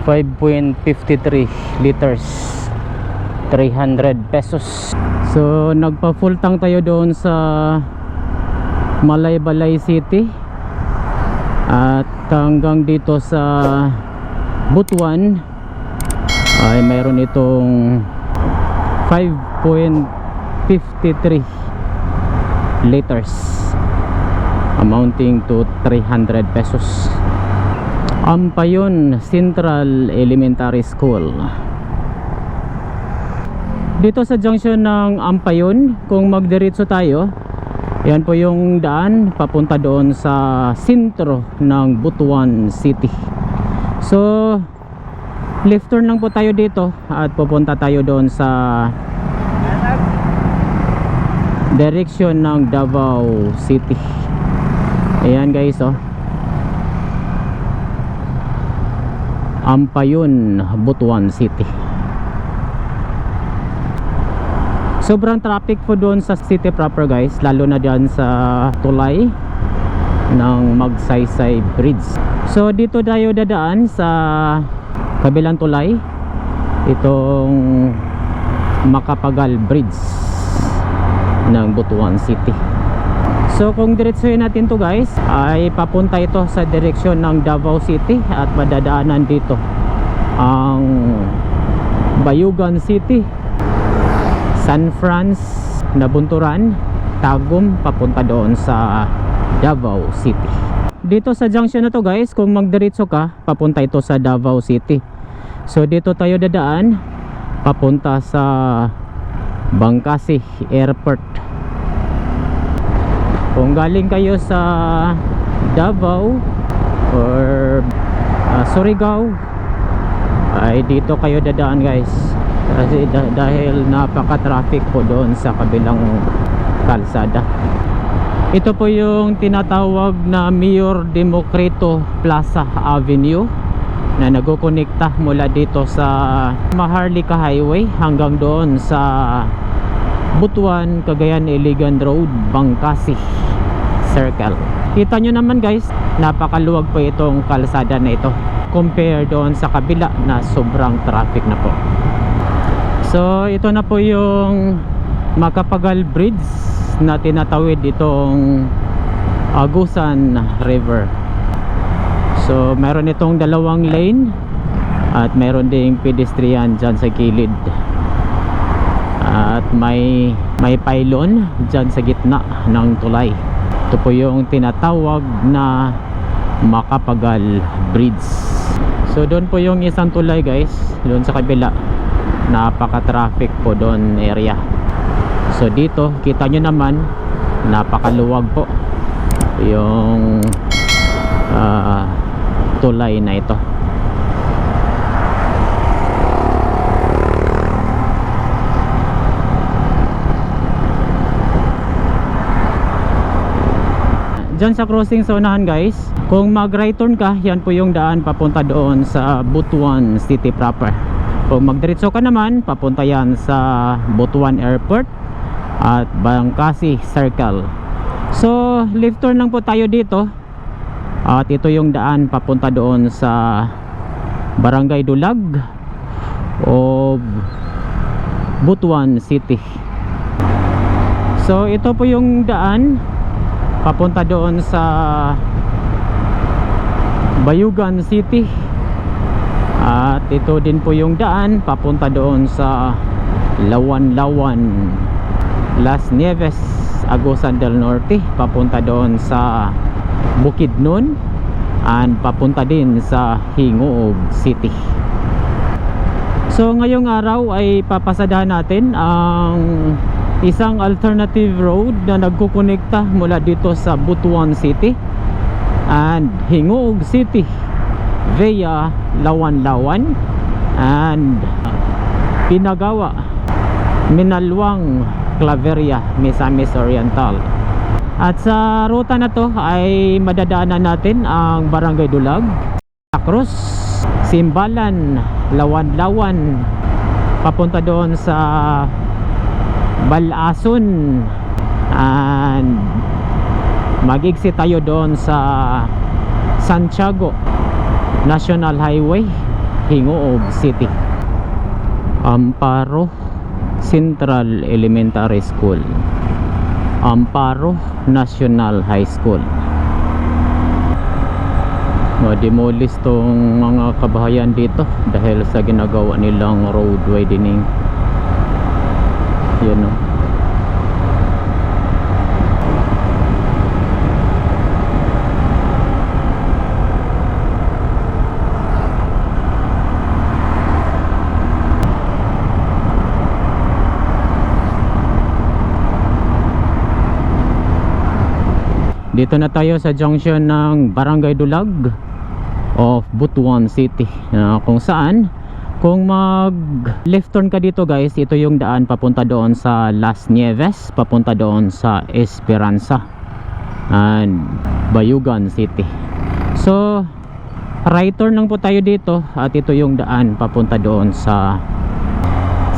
5.53 liters, 300 pesos. So nagpa full tank tayo doon sa Malaybalay City at hanggang dito sa Butuan ay mayroon itong 5.53 liters amounting to 300 pesos. Ampayon Central Elementary School. Dito sa junction ng Ampayon, kung magdiretso tayo, yan po yung daan papunta doon sa sentro ng Butuan City. So left turn lang po tayo dito at pupunta tayo doon sa direction ng Davao City. Ayan guys, oh, Ampayon, Butuan City. Sobrang traffic po doon sa city proper guys, lalo na dyan sa tulay ng Magsaysay Bridge. So dito tayo dadaan sa kabilang tulay, itong Makapagal Bridge ng Butuan City. So kung diretsuhin natin to guys, ay papunta ito sa direksyon ng Davao City at madadaanan dito ang Bayugan City, San Franz, Nabunturan, Tagum, papunta doon sa Davao City. Dito sa junction na to guys, kung magdiretso ka, papunta ito sa Davao City. So dito tayo dadaan papunta sa Bangkasi Airport. Kung galing kayo sa Davao or Surigao, ay dito kayo dadaan guys, kasi dahil napaka-traffic po doon sa kabilang kalsada. Ito po yung tinatawag na Mayor Democrito Plaza Avenue na nagkukonekta mula dito sa Maharlika Highway hanggang doon sa Butuan, Cagayan, Iligan Road, Bangkasi Circle. Kita nyo naman guys, napakaluwag po itong kalsada na ito compare doon sa kabila na sobrang traffic na po. So ito na po yung Makapagal Bridge na tinatawid itong Agusan River. So meron itong dalawang lane at meron ding pedestrian dyan sa gilid, at may pylon dyan sa gitna ng tulay. Ito po yung tinatawag na Makapagal Bridge. So doon po yung isang tulay guys, doon sa kabila, napaka-traffic po doon area. So dito kita nyo naman, napakaluwag po yung tulay na ito. Diyan sa crossing sa unahan guys, kung mag right turn ka, yan po yung daan papunta doon sa Butuan City proper. Kung magdiretso ka naman, papunta yan sa Butuan Airport at Bangkasi Circle. So left turn lang po tayo dito at ito yung daan papunta doon sa Barangay Dulag o Butuan City. So ito po yung daan papunta doon sa Bayugan City, at ito din po yung daan papunta doon sa Lawan-Lawan, Las Nieves, Agusan del Norte, papunta doon sa Bukidnon, and papunta din sa Hingoog City. So ngayong araw ay papasadahan natin ang isang alternative road na nagkukonekta mula dito sa Butuan City and Hingoog City via Lawan-Lawan and Pinagawa, Minalwang, Claveria, Misamis Oriental. At sa ruta na to ay madadaanan natin ang Barangay Dulag, Cruz, Simbalan, Lawan-Lawan, papunta doon sa Balason, and mag-exit tayo doon sa Santiago National Highway Hingoob City. Amparo Central Elementary School, Amparo National High School. Ma-demolish tong mga kabahayan dito dahil sa ginagawa nilang road widening. Yan o. Dito na tayo sa junction ng Barangay Dulag of Butuan City, kung saan kung mag left turn ka dito guys, ito yung daan papunta doon sa Las Nieves, papunta doon sa Esperanza and Bayugan City. So right turn lang po tayo dito at ito yung daan papunta doon sa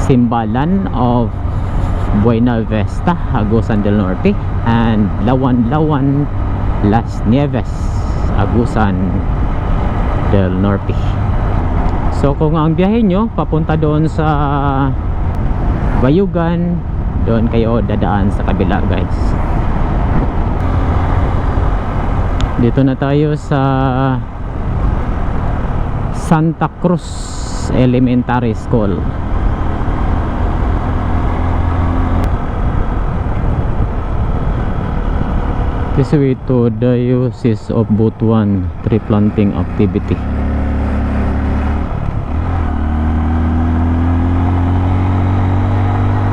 Simbalan of Buena Vista, Agusan del Norte and Lawan-Lawan, Las Nieves, Agusan del Norte. So kung ang biyahe nyo papunta doon sa Bayugan, doon kayo dadaan sa kabila guys. Dito na tayo sa Santa Cruz Elementary School. Kesuito Diocese of Butuan Tree Planting Activity.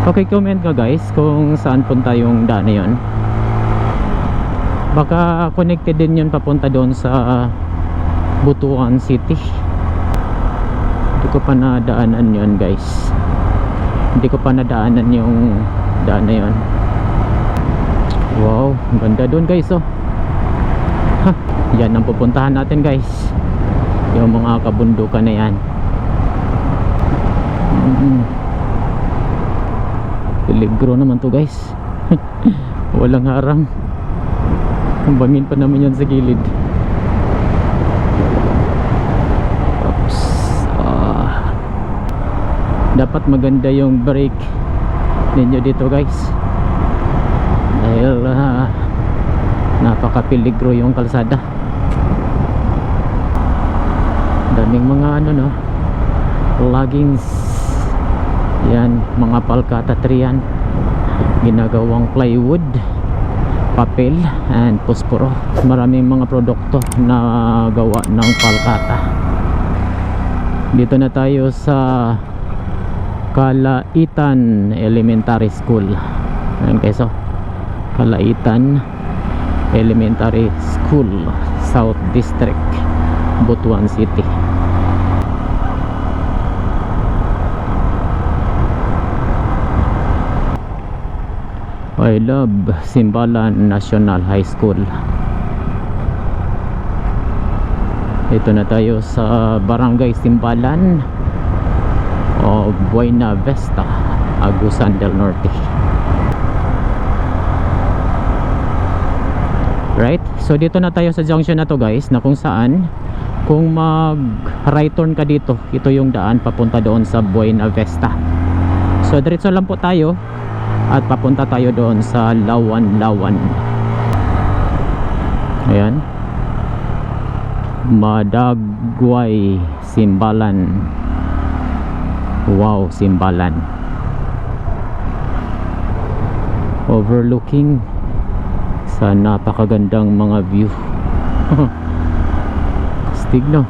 Okay, comment ka guys kung saan punta yung daan na yun. Baka connected din yun papunta doon sa Butuan City. Hindi ko pa nadaanan yun guys. Hindi ko pa nadaanan yung daan na yun. Wow, ganda doon guys oh. Ha, yan ang pupuntahan natin guys. Yung mga kabundukan na yan. Peligro naman to guys. Walang harang. Ang bangin pa naman yan sa gilid. Oops. Dapat maganda yung brake ninyo dito guys, dahil napaka-peligro yung kalsada. Daming mga ano no, loggings yan, mga palkata tree yan, ginagawang plywood, papel and posporo. Maraming mga produkto na gawa ng palkata. Dito na tayo sa Kalaitan Elementary School. Ayan guys oh, Kalaitan Elementary School, South District, Butuan City. I love Simbalan National High School. Ito na tayo sa Barangay Simbalan o Buena Vista, Agusan del Norte. Right, so dito na tayo sa junction na to guys, na kung saan kung mag right turn ka dito, ito yung daan papunta doon sa Buena Vista. So diretso lang po tayo at papunta tayo doon sa Lawan-Lawan. Ayan, Madagway Simbalan. Wow, Simbalan overlooking sa napakagandang mga view. Stig no.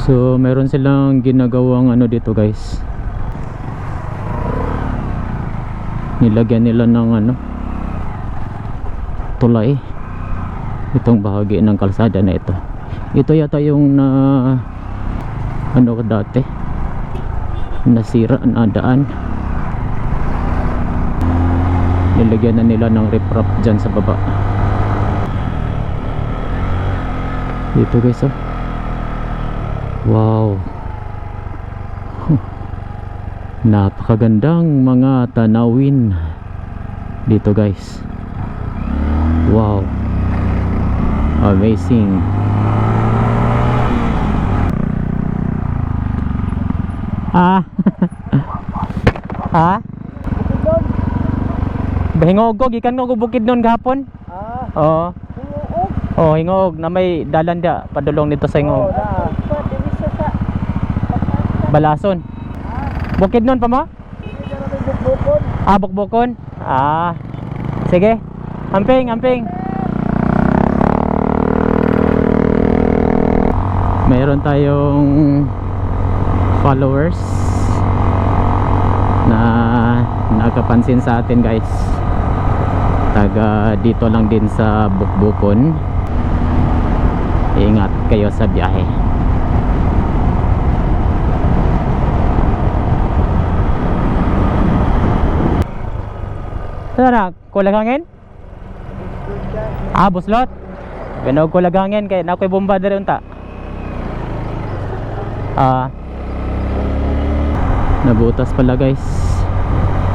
So meron silang ginagawang ano dito guys, nilagyan nila ng ano, tulay itong bahagi ng kalsada na ito. Ito yata yung na ano dati nasira na daan, nilagyan na nila ng riprap dyan sa baba. Dito guys oh, wow, Napakagandang mga tanawin dito guys. Wow, amazing. Ah. Ha? Hingog gikan ko bukid nun gahapon. Oo. Oh, hingog na may dalan dia padulong dito sa hingog. Balason. Bukid nun pa mo? Ah, Bukbukon. Ah. Sige. Amping, amping. Mayroon tayong followers na nakapansin sa atin guys. Taga dito lang din sa Bukbukon. Ingat kayo sa biyahe. Sana kulang hangin? Ah, buslot. Pinog kulang hangin kay nakoy bomba diri unta. Ah. Nabutas pala guys.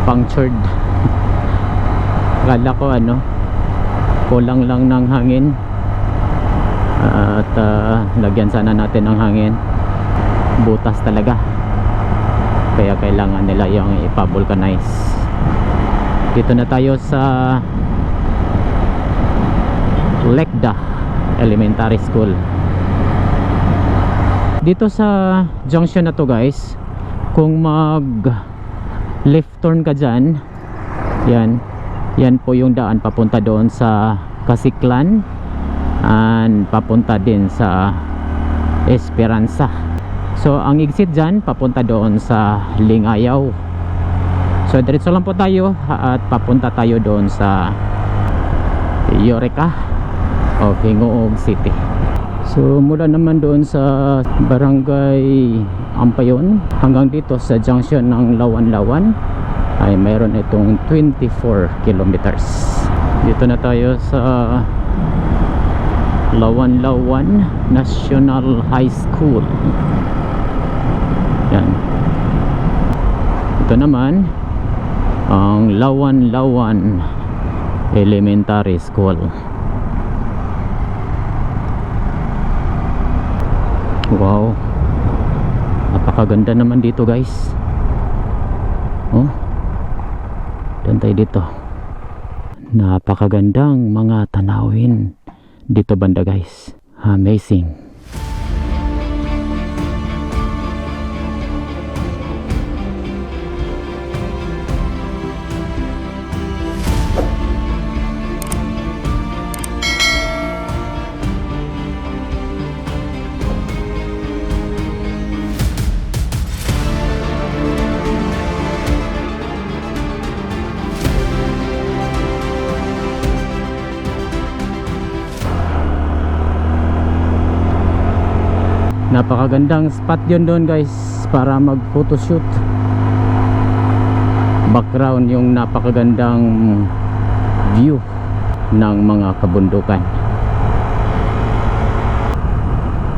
Punctured. Akala ko kulang lang ng hangin. At lagyan sana natin ng hangin. Butas talaga. Kaya kailangan nila yung ipa-vulcanize. Dito na tayo sa Lekda Elementary School. Dito sa junction na to guys, kung mag left turn ka dyan, yan po yung daan papunta doon sa Kasiklan and papunta din sa Esperanza. So ang exit dyan papunta doon sa Lingayaw. So diretso lang po tayo at papunta tayo doon sa Eureka o Hingoog City. So mula naman doon sa Barangay Ampayon hanggang dito sa junction ng Lawan-Lawan ay mayroon itong 24 kilometers. Dito na tayo sa Lawan-Lawan National High School. Yan. Ito naman ang Lawan-Lawan Elementary School. Wow, napakaganda naman dito guys. Oh, dan tayo dito. Napakagandang mga tanawin dito banda guys. Amazing. Napakagandang spot yun doon guys para mag photoshoot. Background yung napakagandang view ng mga kabundukan.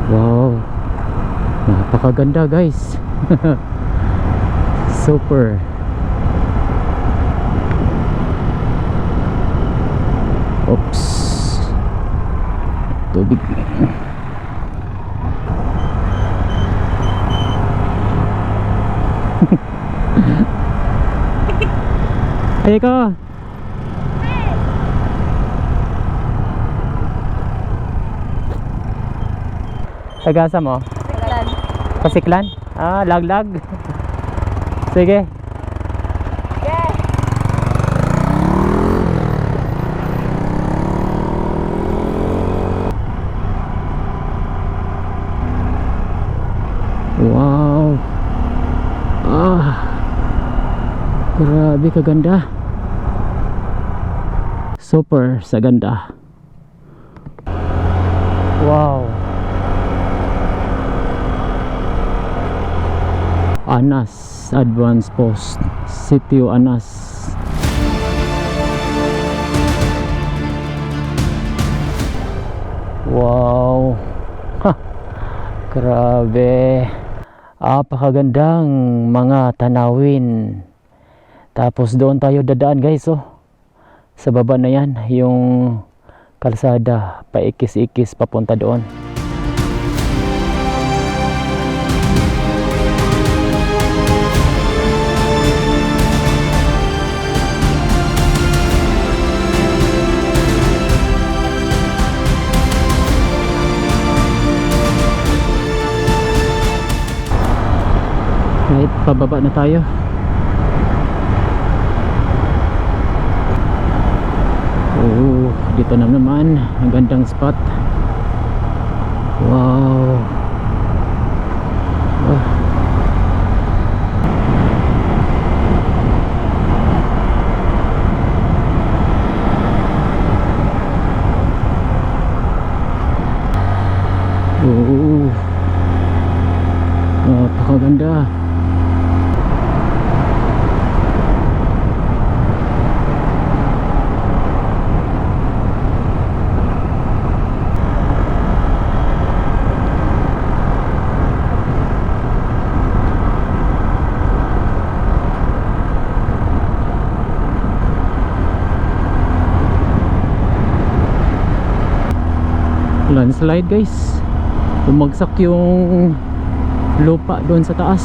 Wow, napakaganda guys. Super. Oops, tubig. Ay ko. Tagasa mo? Pasiklan. Pasiklan? Ah, laglag. Sige. Yeah. Wow. Ah. Grabe kaganda. Super sa ganda. Wow. Anas Advance Post, Sitio Anas. Wow. Ha. Grabe. Apakagandang mga tanawin. Tapos doon tayo dadaan guys, oh. Sa baba na yan, yung kalsada, paikis-ikis papunta doon. Right, pababa na tayo. Oh, dito na naman ang gandang spot. Wow. Oh. Oh. Napakaganda. Landslide guys, bumagsak yung lupa doon sa taas,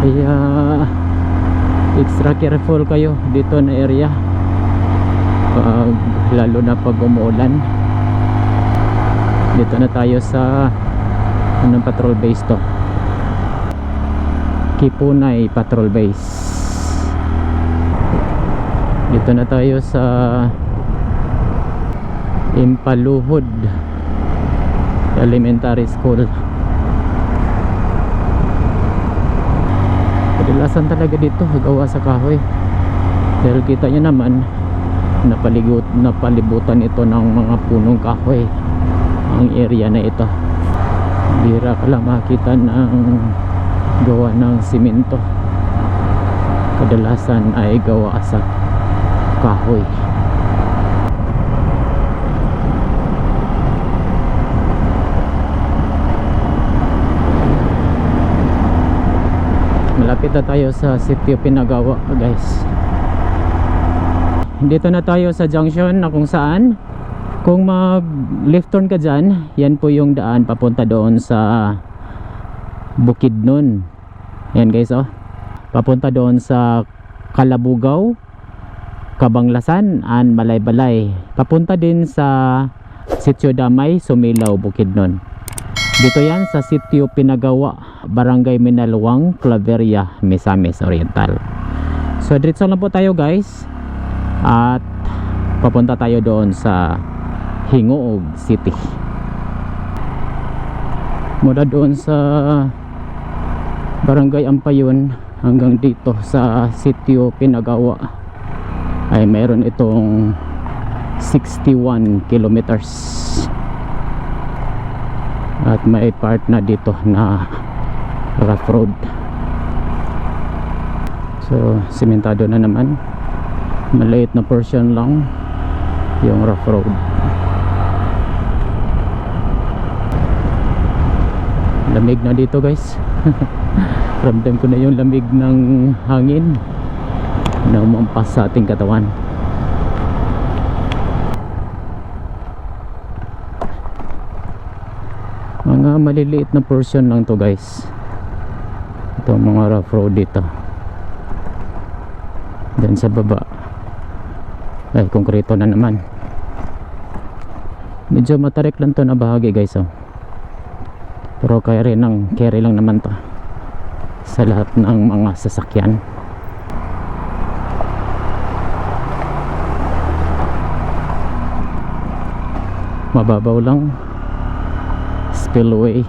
kaya extra careful kayo dito na area lalo na pag umuulan. Dito na tayo sa anong patrol base to? Kipunay Patrol Base. Dito na tayo sa Impaluhod Elementary School. Kadalasan talaga dito gawa sa kahoy, dahil kita nyo naman napalibutan ito ng mga punong kahoy ang area na ito. Bira ka lang makita ng gawa ng simento, kadalasan ay gawa sa kahoy. Malapit na tayo sa Sitio Pinagawa guys. Dito na tayo sa junction na kung saan kung mag left turn ka dyan, yan po yung daan papunta doon sa Bukidnon. Yan guys, oh. Papunta doon sa Kalabugaw, Kabanglasan and Balay-Balay. Papunta din sa Sitio Damay, Sumilaw, Bukidnon. Dito yan sa Sitio Pinagawa, Barangay Minalawang, Claveria, Misamis Oriental. So diretso lang po tayo guys, at papunta tayo doon sa Hingoog City. Mula doon sa Barangay Ampayon hanggang dito sa Sitio Pinagawa ay mayroon itong 61 kilometers. At may part na dito na rough road. So simentado na naman, maliit na portion lang yung rough road. Lamig na dito guys. Ramdam ko na yung lamig ng hangin na umampas sa ating katawan. Mga maliliit na portion lang to guys, ito mga rough road dito. Then sa baba ay konkreto na naman. Medyo matarik lang to na bahagi guys, oh. Pero carry lang naman to sa lahat ng mga sasakyan. Mababaw lang, spillway.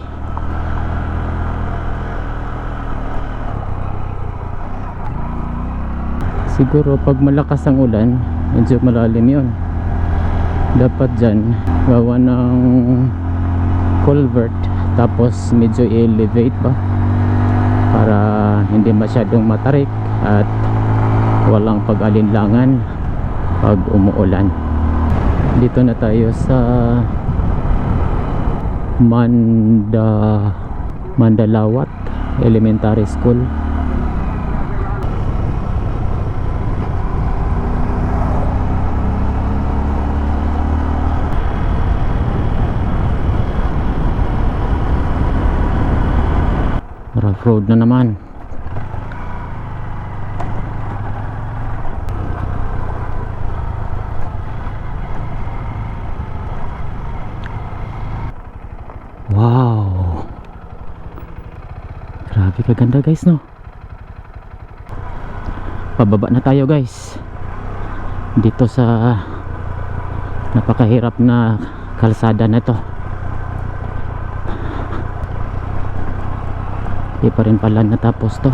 Siguro pag malakas ang ulan, medyo malalim yun. Dapat dyan gawa ng culvert, tapos medyo elevate ba para hindi masyadong matarik at walang pag-alinlangan pag umuulan. Dito na tayo sa Mandalawat Elementary School. Rough road na naman. Wow, grabe kaganda guys, no? Pababa na tayo guys dito sa napakahirap na kalsada na to. Di pa rin pala natapos to.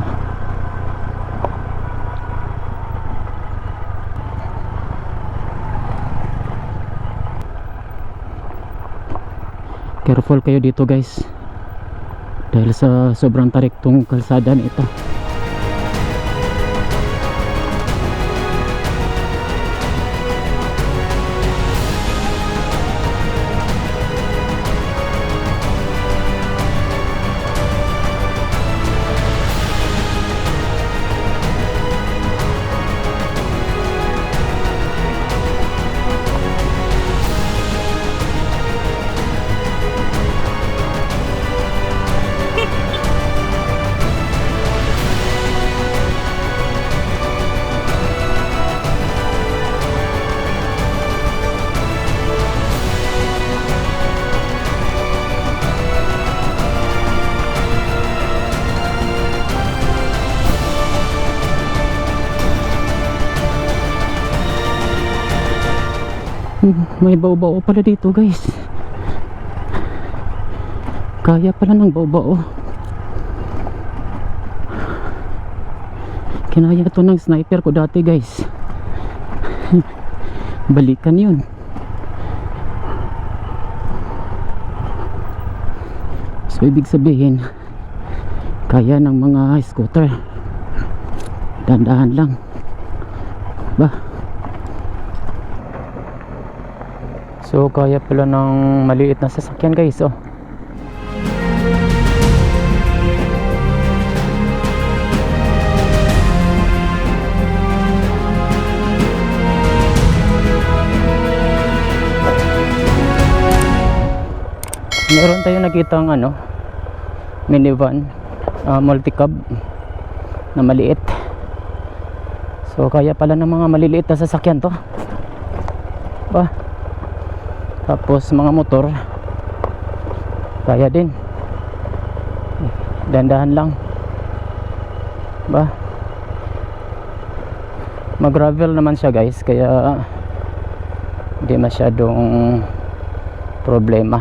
Careful kayo dito guys, dahil sa sobrang tarik tong kalsada nito. May bao-bao pala dito guys. Kaya pala ng bao-bao. Kinaya to ng sniper ko dati guys. Balikan yun. So ibig sabihin, kaya ng mga scooter. Dandahan lang ba? So kaya pala ng maliit na sasakyan guys, oh. Meron tayo nakitang minivan, multi-cab na maliit. So kaya pala ng mga maliliit na sasakyan to ba? Tapos mga motor kaya din. Dandahan lang ba? Mag gravel naman siya guys, kaya hindi masyadong problema.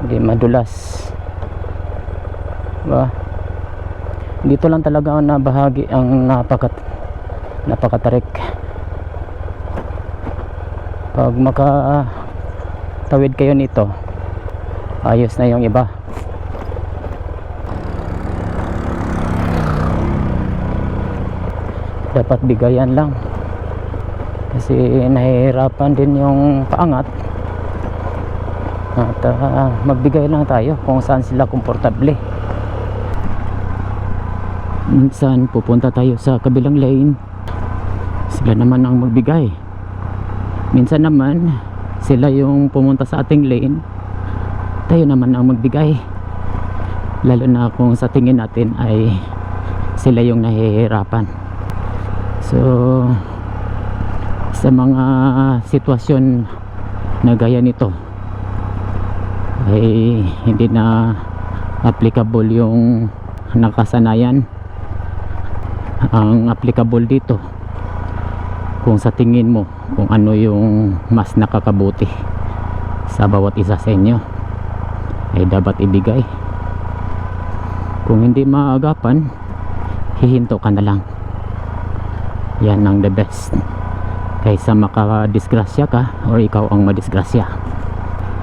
Hindi madulas ba? Dito lang talaga na bahagi ang napakatarik. Pag makatawid kayo nito, ayos na yung iba. Dapat bigayan lang kasi nahihirapan din yung paangat. At magbigay lang tayo kung saan sila komportable. Minsan pupunta tayo sa kabilang lane, sila naman ang magbigay. Minsan naman sila yung pumunta sa ating lane, tayo naman ang magbigay. Lalo na kung sa tingin natin ay sila yung nahihirapan. So sa mga sitwasyon na gaya nito ay hindi na applicable yung nakasanayan. Ang applicable dito kung sa tingin mo kung ano yung mas nakakabuti sa bawat isa sa inyo ay dapat ibigay. Kung hindi maagapan, hihinto ka na lang. Yan ang the best kaysa makadisgrasya ka or ikaw ang madisgrasya.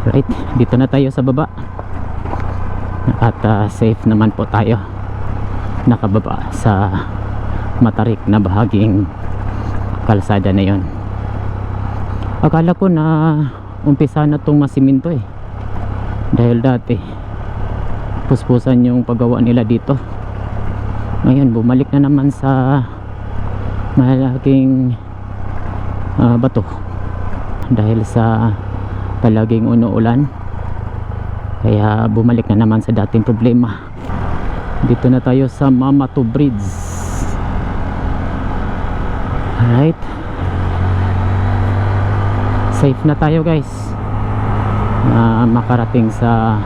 Right, dito na tayo sa baba at safe naman po tayo nakababa sa matarik na bahaging kalsada na yon. Akala ko na umpisa na tong masiminto eh, dahil dati puspusan yung paggawa nila dito. Ngayon bumalik na naman sa malaking bato dahil sa palaging unuulan, kaya bumalik na naman sa dating problema. Dito na tayo sa Mamato Bridge. Alright, safe na tayo guys na makarating sa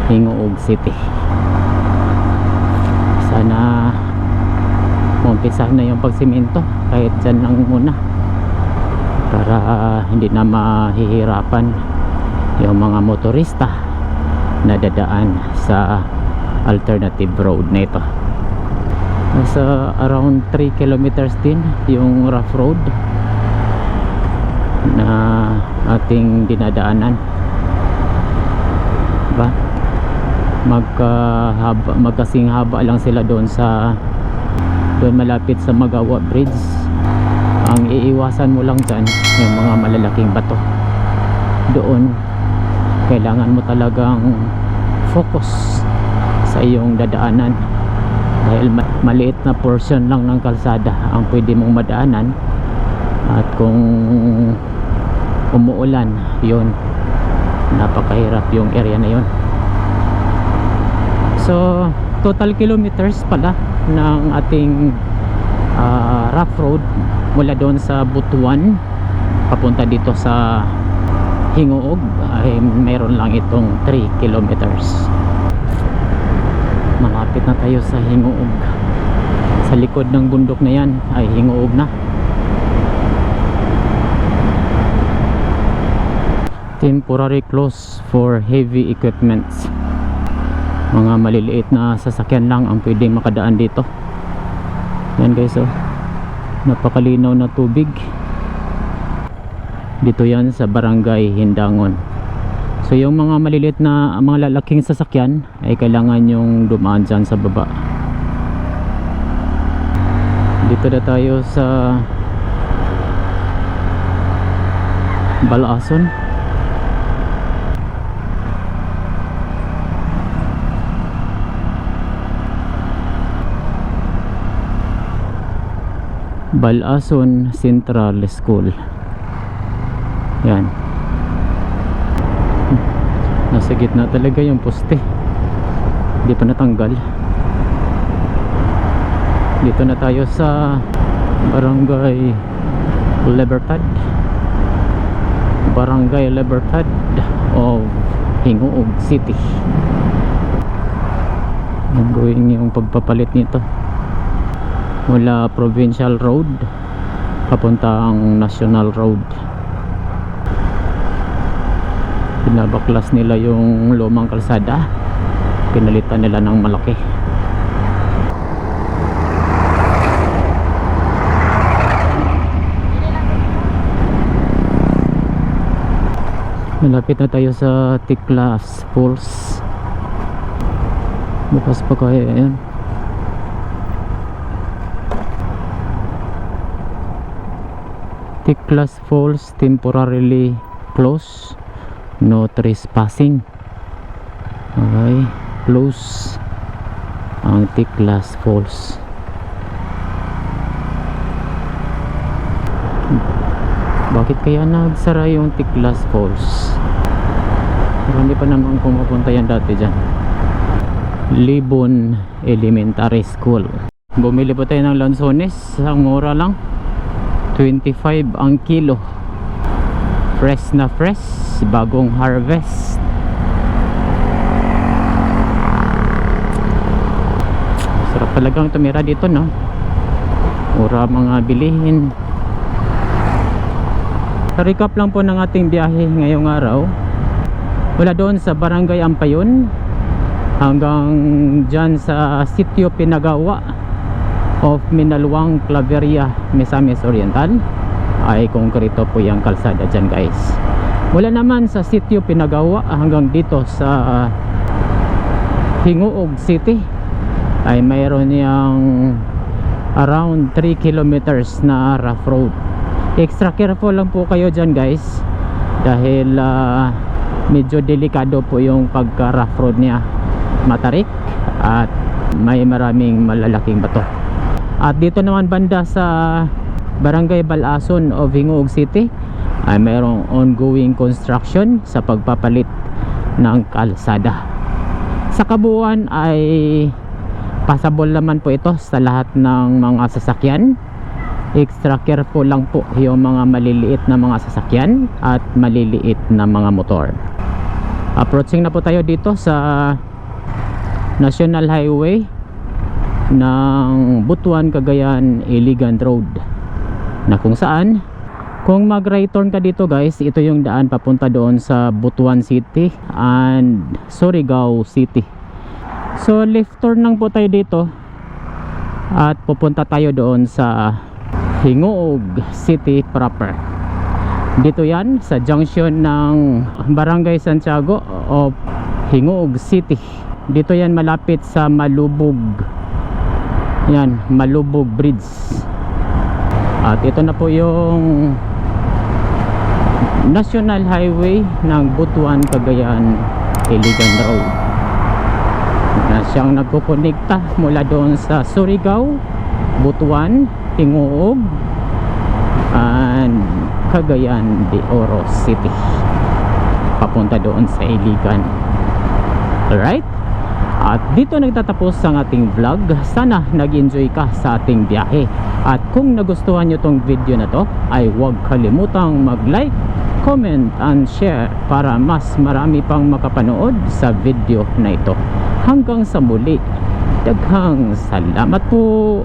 Hingoog City. Sana umpisa na yung pagsimento kahit dyan lang muna, para hindi na mahihirapan yung mga motorista na dadaan sa alternative road na ito. Nasa around 3 kilometers din yung rough road na ating dinadaanan, diba? Magkasing haba lang sila doon malapit sa Magawa Bridge. Ang iiwasan mo lang dyan yung mga malalaking bato. Doon kailangan mo talagang focus sa iyong dadaanan, dahil maliit na portion lang ng kalsada ang pwede mong madaanan, at kung umuulan, yun, napakahirap yung area na yun. So total kilometers pala ng ating rough road mula doon sa Butuan papunta dito sa Hingoog ay meron lang itong 3 kilometers. Malapit na tayo sa Hingoog. Sa likod ng bundok na yan ay Hingoog na. Temporary close for heavy equipments. Mga maliliit na sasakyan lang ang pwedeng makadaan dito. Yan guys, oh, napakalinaw na tubig. Dito yan sa Barangay Hindangon. So yung mga maliliit na mga lalaking sasakyan ay kailangan yung dumaan dyan sa baba. Dito na tayo sa Balason. Balason Central School. Yan, nasa gitna talaga yung poste, hindi pa natanggal. Dito na tayo sa Barangay Libertad. Barangay Libertad of Hingoog City. Ongoing yung pagpapalit nito mula Provincial Road papuntang National Road. Pinabaklas nila yung lumang kalsada, pinalitan nila ng malaki. Malapit na tayo sa Tiklas Falls. Bukas pa kaya yan. Tiklas Falls temporarily closed. No trespassing. Okay, close ang Tiklas Falls. Bakit kaya nagsara yung Tiklas Falls? Pero hindi pa naman pumapunta yan dati dyan. Libon Elementary School. Bumili po tayo ng lansones, ang mura lang, 25 ang kilo. Fresh na fresh, bagong harvest. Sarap talagang tumira dito, no? Mura mga bilihin. Recap lang po ng ating biyahe ngayong araw. Mula doon sa Barangay Ampayon hanggang dyan sa Sitio Pinagawa of Minalwang, Claveria, Misamis Oriental, ay konkreto po yung kalsada dyan guys. Mula naman sa Sitio Pinagawa hanggang dito sa Hingoog City ay mayroon yung around 3 kilometers na rough road. extra careful lang po kayo dyan guys, dahil medyo delikado po yung pagka rough road niya, matarik at may maraming malalaking bato. At dito naman banda sa Barangay Balason of Hingoog City ay mayroong ongoing construction sa pagpapalit ng kalsada. Sa kabuuan ay passable naman po ito sa lahat ng mga sasakyan. Extra careful lang po yung mga maliliit na mga sasakyan at maliliit na mga motor. Approaching na po tayo dito sa National Highway ng Butuan, Cagayan, Iligan Road, na kung saan kung mag right turn ka dito guys, ito yung daan papunta doon sa Butuan City and Surigao City. So left turn lang po tayo dito at pupunta tayo doon sa Hingoog City proper. Dito yan sa junction ng Barangay Santiago of Hingoog City. Dito yan malapit sa Malubog. Yan, Malubog Bridge. At ito na po yung National Highway ng Butuan, Cagayan, Iligan Road, na siyang nagkukonekta mula doon sa Surigao, Butuan, Hingoog and Cagayan de Oro City papunta doon sa Iligan. Alright, at dito nagtatapos ang ating vlog. Sana nag-enjoy ka sa ating biyahe, at kung nagustuhan nyo tong video na to ay huwag kalimutang mag-like, comment and share para mas marami pang makapanood sa video na ito. Hanggang sa muli, daghang salamat po.